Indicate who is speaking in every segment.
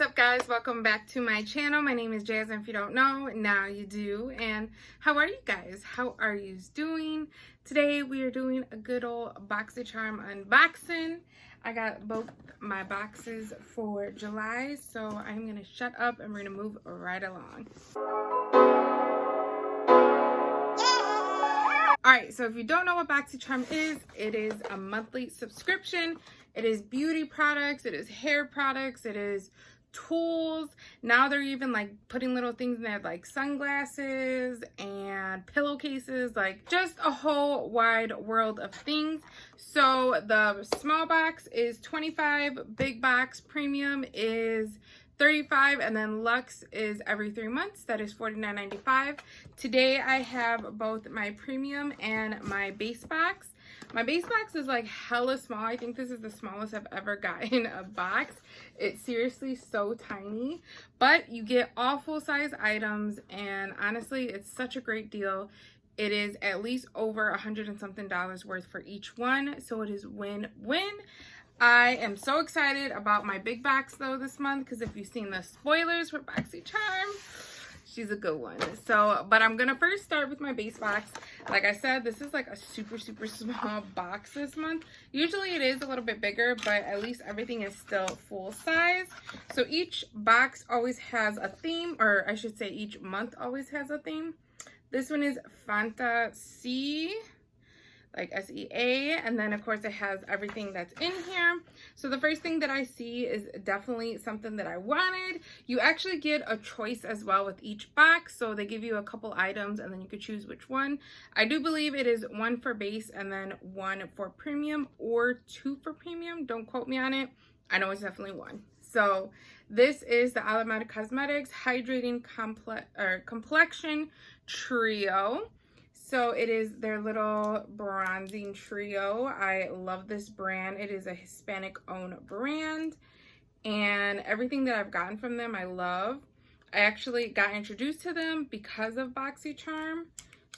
Speaker 1: What's up, guys? Welcome back to my channel. My name is Jazz, and if you don't know, now you do. And how are you guys? How are you doing? Today we are doing a good old Boxycharm unboxing. I got both my boxes for July, so I'm gonna shut up and we're gonna move right along. Alright, so if you don't know what Boxycharm is, it is a monthly subscription. It is beauty products, it is hair products, it is tools. Now they're even like putting little things in there like sunglasses and pillowcases, like just a whole wide world of things. So the small box is $25, big box premium is $35, and then Luxe is every 3 months. That is $49.95. Today I have both my premium and my base box. My base box is like hella small. I think this is the smallest I've ever gotten a box. It's seriously so tiny, but you get all full-size items, and honestly, it's such a great deal. It is at least over $100 and something worth for each one, so it is win-win. I am so excited about my big box though this month, because if you've seen the spoilers for Boxycharm, she's a good one. So, but I'm gonna first start with my base box. Like I said, this is like a super small box this month. Usually it is a little bit bigger, but at least everything is still full size. So each box always has a theme, or I should say each month always has a theme. This one is Fantasy, like S-E-A, and then of course it has everything that's in here. So the first thing that I see is definitely something that I wanted. You actually get a choice as well with each box, so they give you a couple items and then you could choose which one. I do believe it is 1 for base and then 1 for premium, or 2 for premium. Don't quote me on it. I know it's definitely 1. So this is the Automatic Cosmetics Hydrating Complexion Trio. So it is their little bronzing trio. I love this brand. It is a Hispanic-owned brand, and everything that I've gotten from them I love. I actually got introduced to them because of Boxycharm,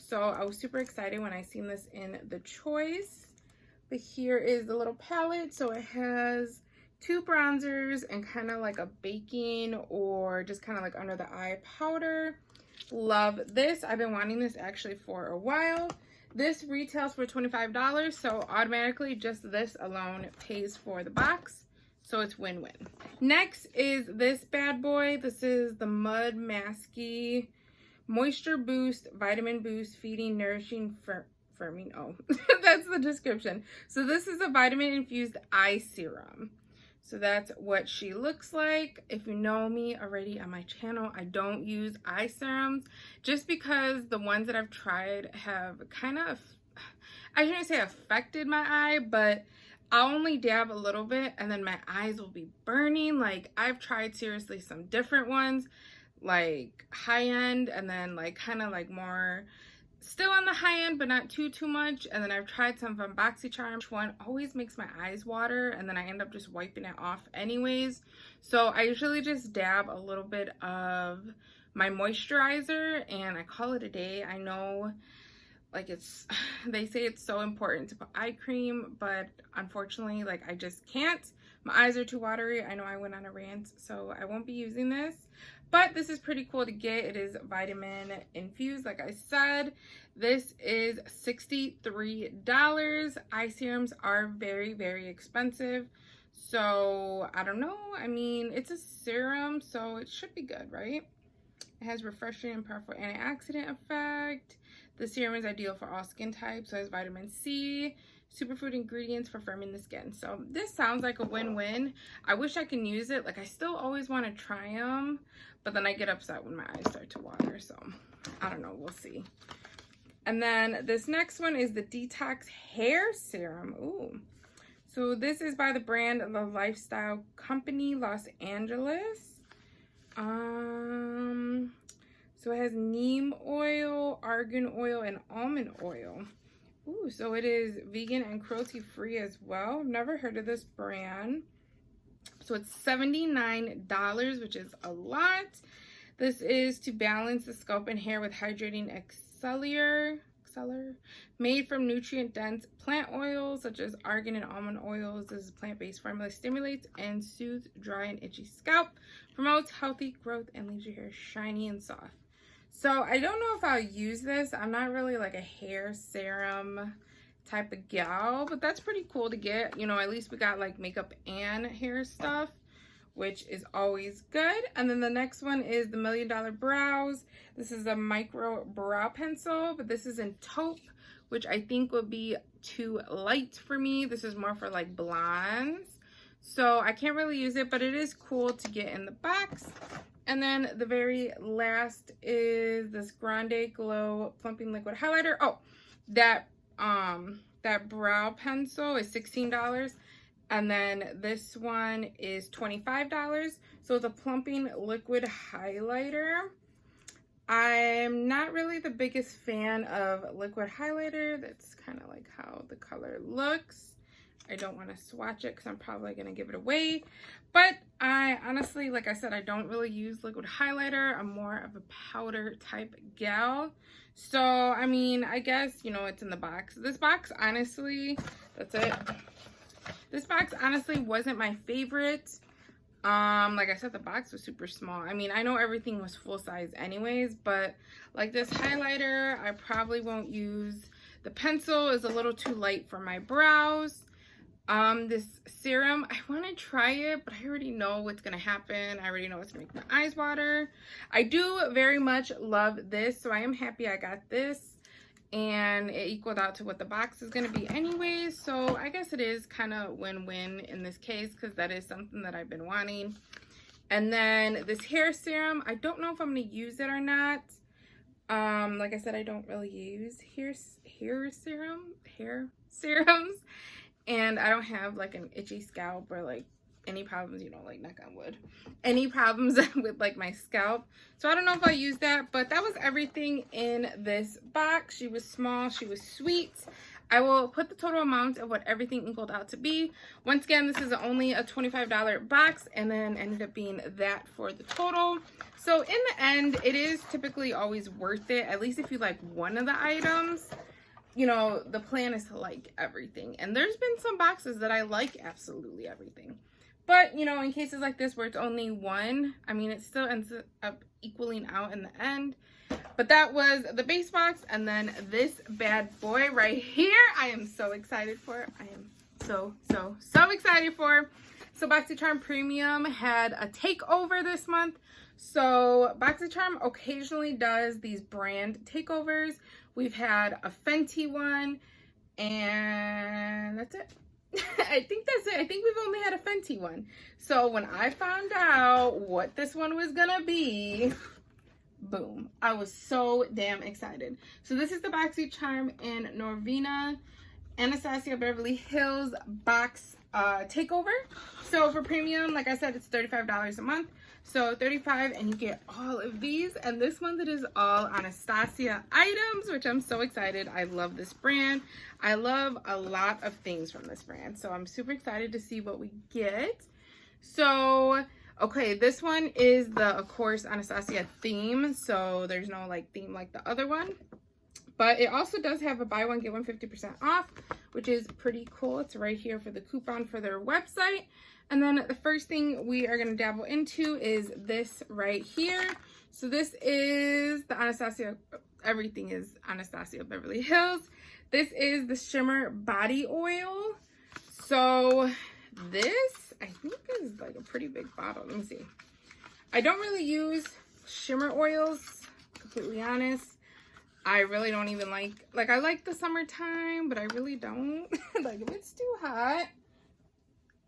Speaker 1: so I was super excited when I seen this in the choice. But here is the little palette. So it has 2 bronzers and kind of like a baking or just kind of like under the eye powder. Love this. I've been wanting this actually for a while. This retails for $25, so automatically just this alone pays for the box, so it's win-win. Next is this bad boy. This is the Mud Masky Moisture Boost Vitamin Boost Feeding Nourishing Firming. Oh, that's the description. So this is a vitamin infused eye serum. So that's what she looks like. If you know me already on my channel, I don't use eye serums just because the ones that I've tried have kind of, I shouldn't say affected my eye, but I'll only dab a little bit and then my eyes will be burning. Like, I've tried seriously some different ones, like high end, and then like kind of like more still on the high end, but not too much. And then I've tried some from Boxycharm. Which one always makes my eyes water, and then I end up just wiping it off anyways. So I usually just dab a little bit of my moisturizer and I call it a day. I know, like, it's, they say it's so important to put eye cream, but unfortunately, like, I just can't. My eyes are too watery. I know I went on a rant, so I won't be using this. But this is pretty cool to get. It is vitamin infused, like I said. This is $63. Eye serums are very expensive. So, I don't know. I mean, it's a serum, so it should be good, right? It has refreshing and powerful antioxidant effect. The serum is ideal for all skin types. So it has vitamin C, superfood ingredients for firming the skin. So this sounds like a win-win. I wish I can use it. Like, I still always want to try them, but then I get upset when my eyes start to water. So I don't know. We'll see. And then this next one is the Detox Hair Serum. Ooh. So this is by the brand The Lifestyle Company, Los Angeles. So it has neem oil, argan oil, and almond oil. Ooh, so it is vegan and cruelty free as well. I've never heard of this brand. So it's $79, which is a lot. This is to balance the scalp and hair with hydrating bookseller. Made from nutrient-dense plant oils such as argan and almond oils. This is plant-based formula, stimulates and soothes dry and itchy scalp, promotes healthy growth, and leaves your hair shiny and soft. So I don't know if I'll use this. I'm not really like a hair serum type of gal, but that's pretty cool to get. You know, at least we got like makeup and hair stuff, which is always good. And then the next one is the $1 Million Brows. This is a micro brow pencil, but this is in taupe, which I think would be too light for me. This is more for like blondes. So I can't really use it, but it is cool to get in the box. And then the very last is this Grande Glow Plumping Liquid Highlighter. Oh, that brow pencil is $16. And then this one is $25. So it's a plumping liquid highlighter. I'm not really the biggest fan of liquid highlighter. That's kind of like how the color looks. I don't want to swatch it because I'm probably going to give it away. But I honestly, like I said, I don't really use liquid highlighter. I'm more of a powder type gal. So, I mean, I guess, you know, it's in the box. This box, honestly, that's it. This box honestly wasn't my favorite. Like I said, the box was super small. I mean, I know everything was full size anyways, but like this highlighter, I probably won't use. The pencil is a little too light for my brows. This serum, I want to try it, but I already know what's going to happen. I already know it's going to make my eyes water. I do very much love this, so I am happy I got this. And it equaled out to what the box is going to be anyways. So I guess it is kind of win-win in this case, because that is something that I've been wanting. And then this hair serum, I don't know if I'm going to use it or not. Like I said, I don't really use hair serums. And I don't have like an itchy scalp or like any problems, you know, like knock on wood, any problems with like my scalp. So I don't know if I'll use that, but that was everything in this box. She was small, she was sweet. I will put the total amount of what everything equaled out to be. Once again, this is only a $25 box, and then ended up being that for the total. So in the end, it is typically always worth it, at least if you like one of the items. You know, the plan is to like everything. And there's been some boxes that I like absolutely everything. But, you know, in cases like this where it's only one, I mean, it still ends up equaling out in the end. But that was the base box. And then this bad boy right here, I am so excited for. I am so excited for. So Boxycharm Premium had a takeover this month. So Boxycharm occasionally does these brand takeovers. We've had a Fenty one, and that's it. I think that's it. I think we've only had a Fenty one. So when I found out what this one was gonna be, boom, I was so damn excited. So this is the Boxycharm in Novena, Anastasia Beverly Hills box takeover. So for premium, like I said, it's $35 a month. So $35 and you get all of these. And this one that is all Anastasia items, which I'm so excited. I love this brand. I love a lot of things from this brand. So I'm super excited to see what we get. So, okay, this one is the, of course, Anastasia theme. So there's no like theme like the other one. But it also does have a buy one, get one 50% off, which is pretty cool. It's right here for the coupon for their website. And then the first thing we are going to dabble into is this right here. So this is the Anastasia, everything is Anastasia Beverly Hills. This is the Shimmer Body Oil. So this, I think, is like a pretty big bottle. Let me see. I don't really use shimmer oils, completely honest. I really don't even like I like the summertime, but I really don't. Like if it's too hot,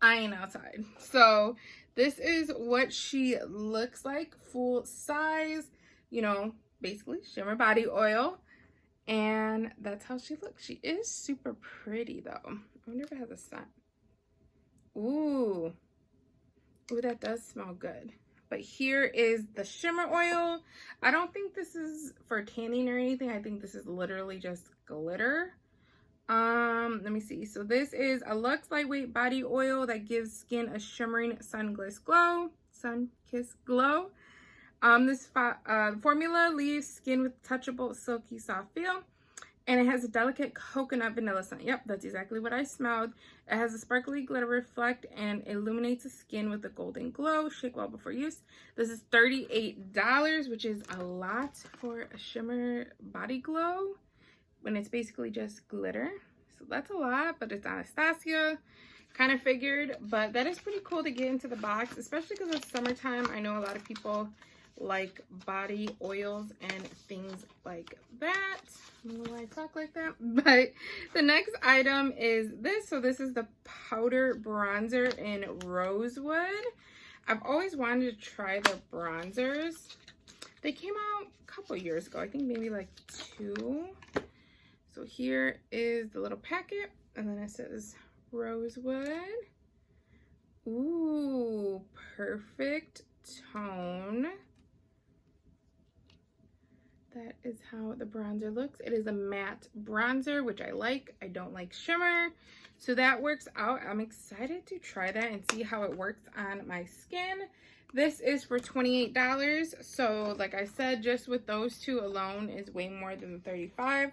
Speaker 1: I ain't outside. So this is what she looks like, full size, you know, basically shimmer body oil. And that's how she looks. She is super pretty though. I wonder if it has a scent. Ooh, that does smell good. But here is the shimmer oil. I don't think this is for tanning or anything. I think this is literally just glitter. Let me see. So this is a Luxe Lightweight Body Oil that gives skin a shimmering sun-kissed glow. This formula leaves skin with touchable, silky, soft feel. And it has a delicate coconut vanilla scent. Yep, that's exactly what I smelled. It has a sparkly glitter reflect and illuminates the skin with a golden glow. Shake well before use. This is $38, which is a lot for a shimmer body glow when it's basically just glitter. So that's a lot, but it's Anastasia. Kind of figured, but that is pretty cool to get into the box, especially because it's summertime. I know a lot of people like body oils and things like that. I don't know why I talk like that, but the next item is this. So this is the powder bronzer in Rosewood. I've always wanted to try their bronzers. They came out a couple years ago, I think maybe like 2. So here is the little packet, and then it says Rosewood. Ooh, perfect tone. That is how the bronzer looks. It is a matte bronzer, which I like. I don't like shimmer, so that works out. I'm excited to try that and see how it works on my skin. This is for $28, so like I said, just with those two alone is way more than the $35.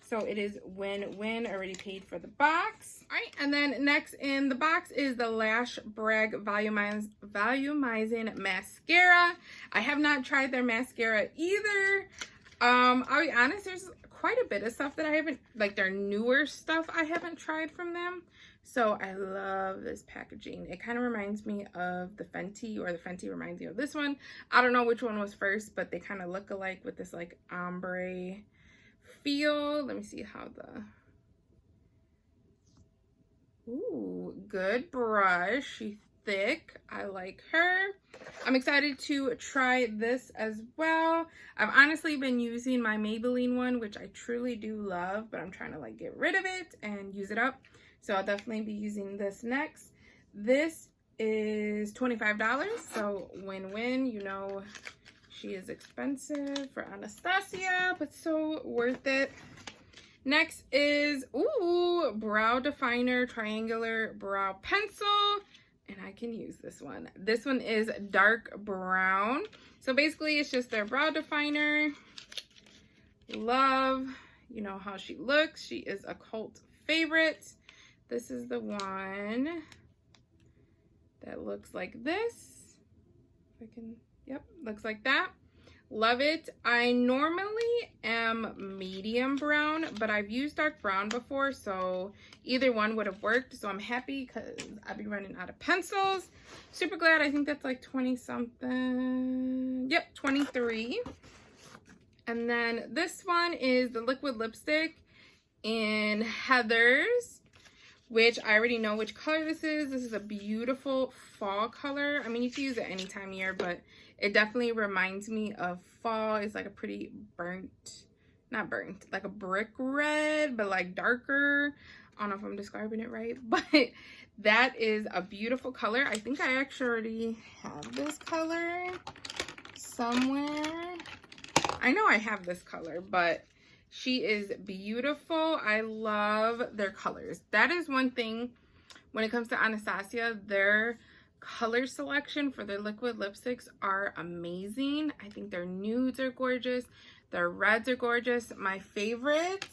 Speaker 1: So it is win-win. Already paid for the box. All right, and then next in the box is the Lash Brag Volumizing Mascara. I have not tried their mascara either. I'll be honest, there's quite a bit of stuff that I haven't, like their newer stuff I haven't tried from them. So I love this packaging. It kind of reminds me of the Fenty, or the Fenty reminds me of this one. I don't know which one was first, but they kind of look alike with this like ombre feel. Let me see how the, ooh, good brush. She's thick. I like her. I'm excited to try this as well. I've honestly been using my Maybelline one, which I truly do love, but I'm trying to like get rid of it and use it up. So I'll definitely be using this next. This is $25, so win-win. You know, she is expensive for Anastasia, but so worth it. Next is, ooh, Brow Definer Triangular Brow Pencil. And I can use this one. This one is dark brown. So basically it's just their brow definer. Love, you know how she looks. She is a cult favorite. This is the one that looks like this. If I can, yep, looks like that. Love it. I normally am medium brown, but I've used dark brown before, so either one would have worked. So I'm happy because I've been running out of pencils. Super glad. I think that's like 20 something. Yep, 23. And then this one is the liquid lipstick in Heathers, which I already know which color this is. This is a beautiful fall color. I mean, you can use it any time of year, but it definitely reminds me of fall. It's like a pretty burnt, not burnt, like a brick red, but like darker. I don't know if I'm describing it right, but that is a beautiful color. I think I actually already have this color somewhere. I know I have this color, but she is beautiful. I love their colors. That is one thing when it comes to Anastasia, their color selection for their liquid lipsticks are amazing. I think their nudes are gorgeous. Their reds are gorgeous. My favorite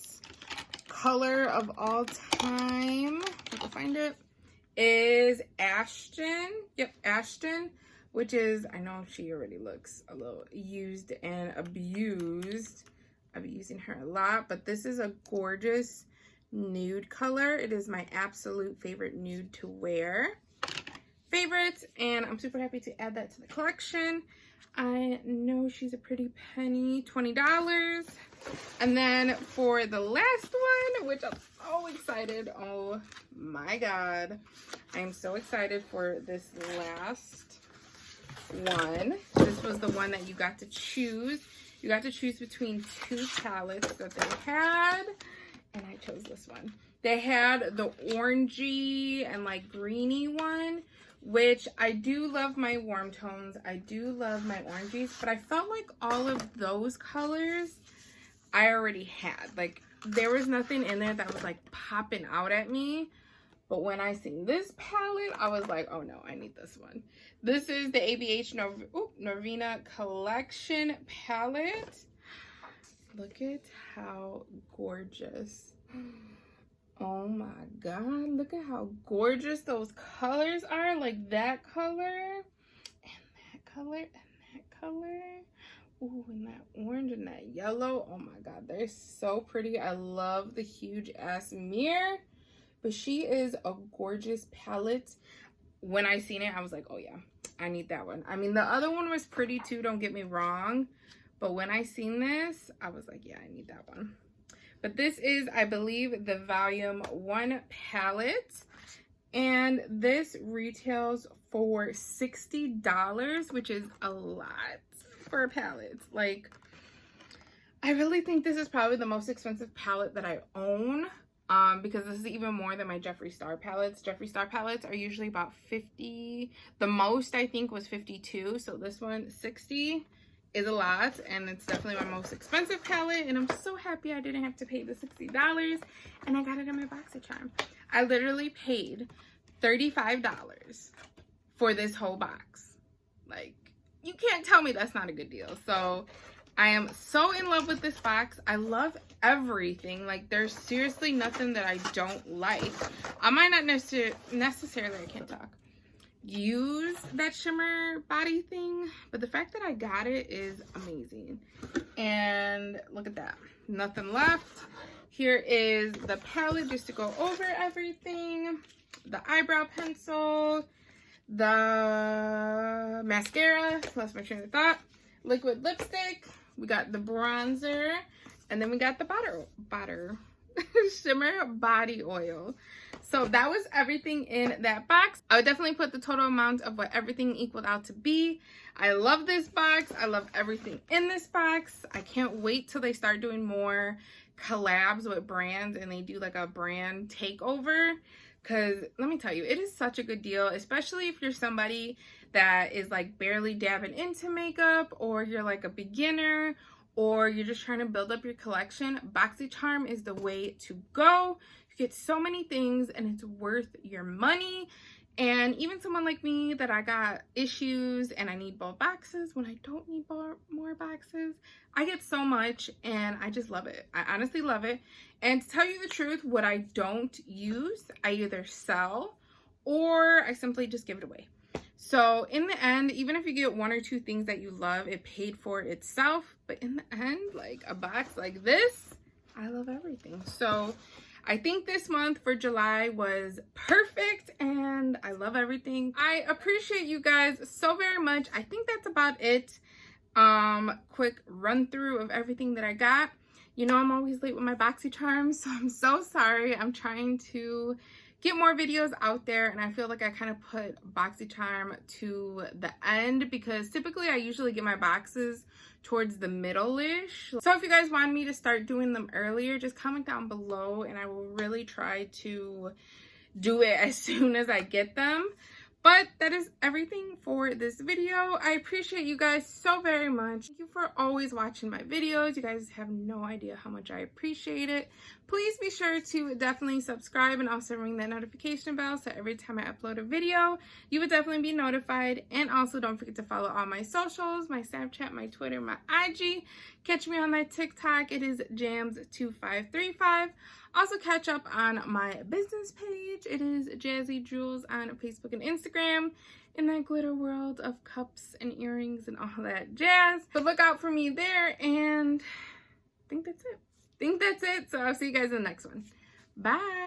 Speaker 1: color of all time, if I can find it, is Ashton. Yep, Ashton, which is, I know she already looks a little used and abused. I've been using her a lot, but this is a gorgeous nude color. It is my absolute favorite nude to wear. Favorites, and I'm super happy to add that to the collection. I know she's a pretty penny, $20. And then for the last one, which I'm so excited, oh my god, I'm so excited for this last one. This was the one that you got to choose. You got to choose between 2 palettes that they had, and I chose this one. They had the orangey and like greeny one, which I do love my warm tones. I do love my oranges, but I felt like all of those colors I already had. Like, there was nothing in there that was like popping out at me. But when I seen this palette, I was like, oh no, I need this one. This is the ABH Novena Collection palette. Look at how gorgeous. Oh my God, look at how gorgeous those colors are. Like that color and that color and that color. Ooh, and that orange and that yellow. Oh my God, they're so pretty. I love the huge ass mirror. But she is a gorgeous palette. When I seen it, I was like, oh yeah, I need that one. I mean, the other one was pretty too, don't get me wrong. But when I seen this, I was like, yeah, I need that one. But this is, I believe, the Volume 1 palette. And this retails for $60, which is a lot for a palette. Like, I really think this is probably the most expensive palette that I own. Because this is even more than my Jeffree Star palettes. Jeffree Star palettes are usually about 50. The most I think was 52. So this one, 60 is a lot. And it's definitely my most expensive palette. And I'm so happy I didn't have to pay the $60. And I got it in my Boxycharm. I literally paid $35 for this whole box. Like, you can't tell me that's not a good deal. So I am so in love with this box. I love everything. Like, there's seriously nothing that I don't like. I might not necessarily, I can't talk, use that shimmer body thing, but the fact that I got it is amazing. And look at that, nothing left. Here is the palette just to go over everything. The eyebrow pencil, the mascara, lost my train of thought, liquid lipstick, we got the bronzer, and then we got the shimmer body oil. So that was everything in that box. I would definitely put the total amount of what everything equaled out to be. I love this box. I love everything in this box. I can't wait till they start doing more collabs with brands and they do like a brand takeover. Because let me tell you, it is such a good deal, especially if you're somebody that is like barely dabbing into makeup, or you're like a beginner, or you're just trying to build up your collection. Boxycharm is the way to go. You get so many things and it's worth your money. And even someone like me that I got issues and I need both boxes when I don't need more boxes, I get so much and I just love it. I honestly love it. And to tell you the truth, what I don't use, I either sell or I simply just give it away. So in the end, even if you get one or two things that you love, it paid for itself. But in the end, like a box like this, I love everything. So I think this month for July was perfect and I love everything. I appreciate you guys so very much. I think that's about it. Quick run through of everything that I got. You know, I'm always late with my Boxycharm, so I'm so sorry. I'm trying to get more videos out there and I feel like I kind of put Boxycharm to the end because typically I usually get my boxes towards the middle-ish. So if you guys want me to start doing them earlier, just comment down below and I will really try to do it as soon as I get them. But that is everything for this video. I appreciate you guys so very much. Thank you for always watching my videos. You guys have no idea how much I appreciate it. Please be sure to definitely subscribe and also ring that notification bell so every time I upload a video, you would definitely be notified. And also don't forget to follow all my socials, my Snapchat, my Twitter, my IG. Catch me on my TikTok. It is Jams2535. Also catch up on my business page. It is Jazzy Jewels on Facebook and Instagram, in that glitter world of cups and earrings and all that jazz. But look out for me there, and I think that's it. So I'll see you guys in the next one. Bye.